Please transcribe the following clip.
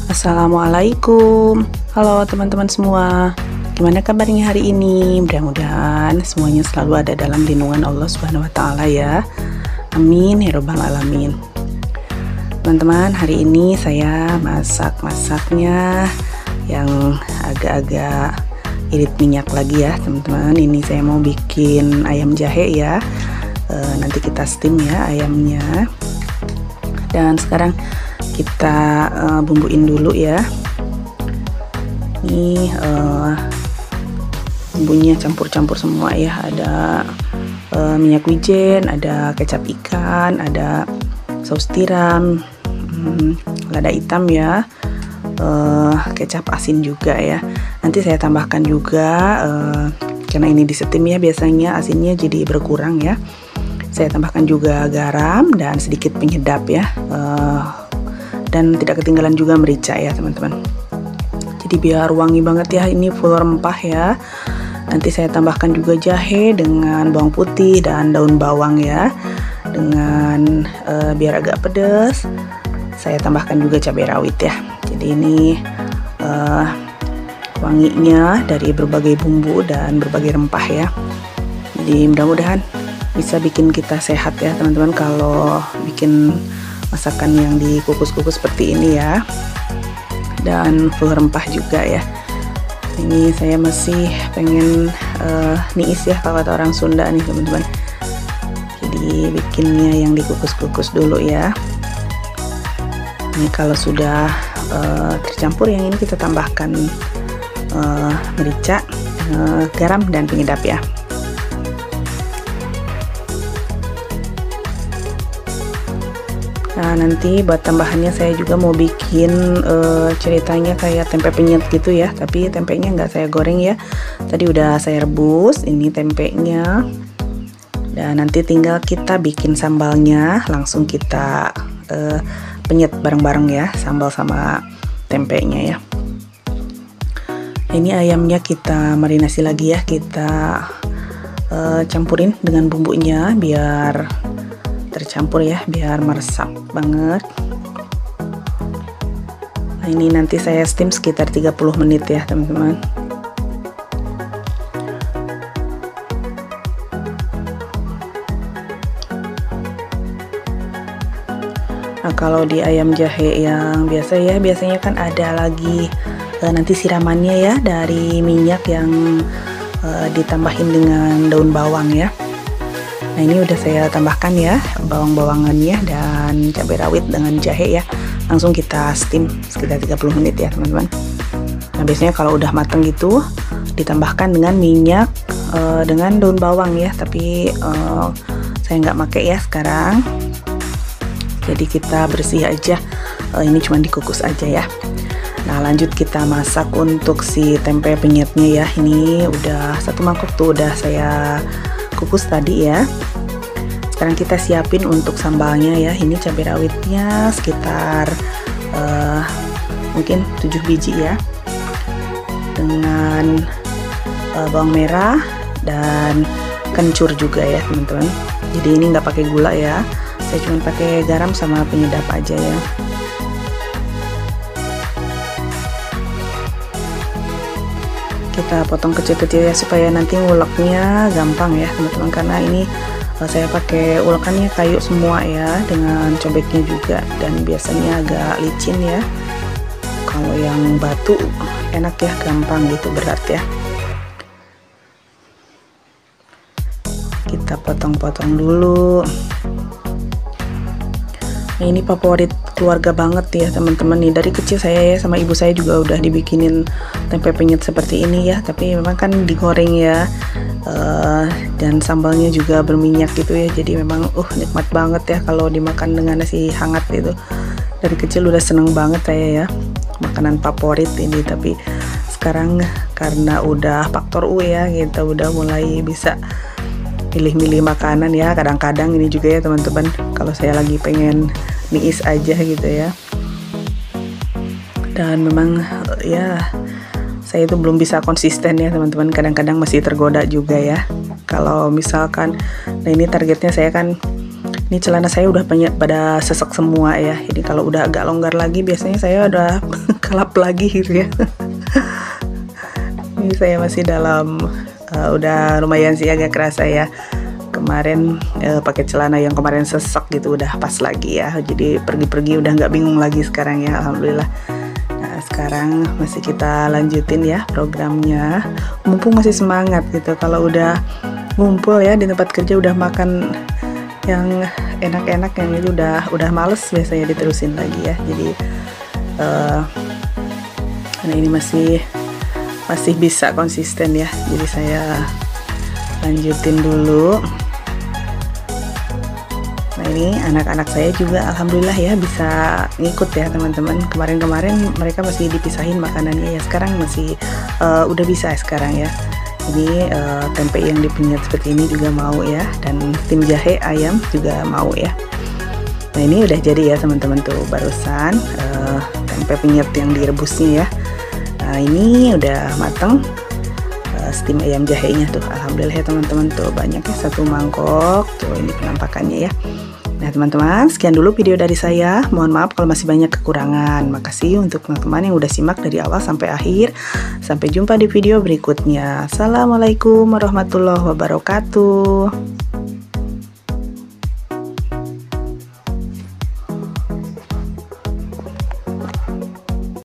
Assalamualaikum. Halo teman-teman semua. Gimana kabarnya hari ini? Mudah-mudahan semuanya selalu ada dalam lindungan Allah Subhanahu wa taala ya. Amin ya rabbal alamin. Teman-teman, hari ini saya masaknya yang agak-agak irit minyak lagi ya, teman-teman. Ini saya mau bikin ayam jahe ya. Nanti kita steam ya ayamnya. Dan sekarang kita bumbuin dulu ya. Ini bumbunya campur-campur semua ya. Ada minyak wijen, ada kecap ikan, ada saus tiram, lada hitam ya, kecap asin juga ya. Nanti saya tambahkan juga karena ini di steam ya, biasanya asinnya jadi berkurang ya. Saya tambahkan juga garam dan sedikit penyedap ya, dan tidak ketinggalan juga merica ya teman-teman. Jadi biar wangi banget ya, ini full rempah ya. Nanti saya tambahkan juga jahe dengan bawang putih dan daun bawang ya. Dengan biar agak pedas, saya tambahkan juga cabai rawit ya. Jadi ini wanginya dari berbagai bumbu dan berbagai rempah ya. Jadi mudah-mudahan bisa bikin kita sehat ya teman-teman kalau bikin masakan yang dikukus-kukus seperti ini ya, dan full rempah juga ya. Ini saya masih pengen niis ya kalau kata orang Sunda nih teman-teman. Jadi bikinnya yang dikukus-kukus dulu ya. Ini kalau sudah tercampur, yang ini kita tambahkan merica, garam dan penyedap ya. Nah, nanti buat tambahannya saya juga mau bikin ceritanya kayak tempe penyet gitu ya, tapi tempenya nggak saya goreng ya, tadi udah saya rebus ini tempenya. Dan nanti tinggal kita bikin sambalnya, langsung kita penyet bareng-bareng ya, sambal sama tempenya ya. Ini ayamnya kita marinasi lagi ya, kita campurin dengan bumbunya biar tercampur ya, biar meresap banget. Nah, ini nanti saya steam sekitar 30 menit ya teman-teman. Nah, kalau di ayam jahe yang biasa ya, biasanya kan ada lagi nanti siramannya ya, dari minyak yang ditambahin dengan daun bawang ya. Nah, ini udah saya tambahkan ya bawang-bawangannya dan cabai rawit dengan jahe ya. Langsung kita steam sekitar 30 menit ya teman-teman. Nah, biasanya kalau udah mateng gitu ditambahkan dengan minyak dengan daun bawang ya, tapi saya nggak pakai ya sekarang. Jadi kita bersih aja, ini cuma dikukus aja ya. Nah, lanjut kita masak untuk si tempe penyetnya ya. Ini udah 1 mangkok tuh udah saya kukus tadi ya. Sekarang kita siapin untuk sambalnya ya. Ini cabai rawitnya sekitar mungkin 7 biji ya, dengan bawang merah dan kencur juga ya teman-teman. Jadi ini nggak pakai gula ya, saya cuma pakai garam sama penyedap aja ya. Kita potong kecil-kecil ya supaya nanti nguleknya gampang ya teman-teman, karena ini saya pakai ulekannya kayu semua ya, dengan cobeknya juga, dan biasanya agak licin ya. Kalau yang batu enak ya, gampang gitu, berat ya. Kita potong-potong dulu. Nah, ini favorit keluarga banget ya teman-teman nih. Dari kecil saya ya sama ibu saya juga udah dibikinin tempe penyet seperti ini ya, tapi memang kan digoreng ya, dan sambalnya juga berminyak gitu ya. Jadi memang nikmat banget ya kalau dimakan dengan nasi hangat itu. Dari kecil udah seneng banget saya ya, makanan favorit ini. Tapi sekarang karena udah faktor U ya, kita udah mulai bisa milih-milih makanan ya. Kadang-kadang ini juga ya teman-teman, kalau saya lagi pengen niis aja gitu ya. Dan memang ya saya itu belum bisa konsisten ya teman-teman, kadang-kadang masih tergoda juga ya. Kalau misalkan, nah ini targetnya saya kan Ini celana saya udah banyak pada sesek semua ya. Ini kalau udah agak longgar lagi biasanya saya udah kelap lagi gitu ya. Ini saya masih dalam udah lumayan sih agak kerasa ya. Kemarin pakai celana yang kemarin sesek gitu udah pas lagi ya. Jadi pergi-pergi udah nggak bingung lagi sekarang ya, alhamdulillah. Nah, sekarang masih kita lanjutin ya programnya. Mumpung masih semangat gitu. Kalau udah ngumpul ya di tempat kerja udah makan yang enak-enak yang itu udah males biasanya diterusin lagi ya. Jadi karena ini masih bisa konsisten ya, jadi saya lanjutin dulu. Nah, ini anak-anak saya juga alhamdulillah ya bisa ngikut ya teman-teman. Kemarin-kemarin mereka masih dipisahin makanannya ya, sekarang masih udah bisa sekarang ya. Ini tempe yang dipenyet seperti ini juga mau ya, dan tim jahe ayam juga mau ya. Nah, ini udah jadi ya teman-teman tuh barusan tempe penyet yang direbusnya ya. Nah, ini udah mateng. Steam ayam jahenya tuh alhamdulillah ya teman-teman tuh banyak ya, 1 mangkok tuh ini penampakannya ya. Nah teman-teman, sekian dulu video dari saya. Mohon maaf kalau masih banyak kekurangan. Makasih untuk teman-teman yang udah simak dari awal sampai akhir. Sampai jumpa di video berikutnya. Assalamualaikum warahmatullahi wabarakatuh.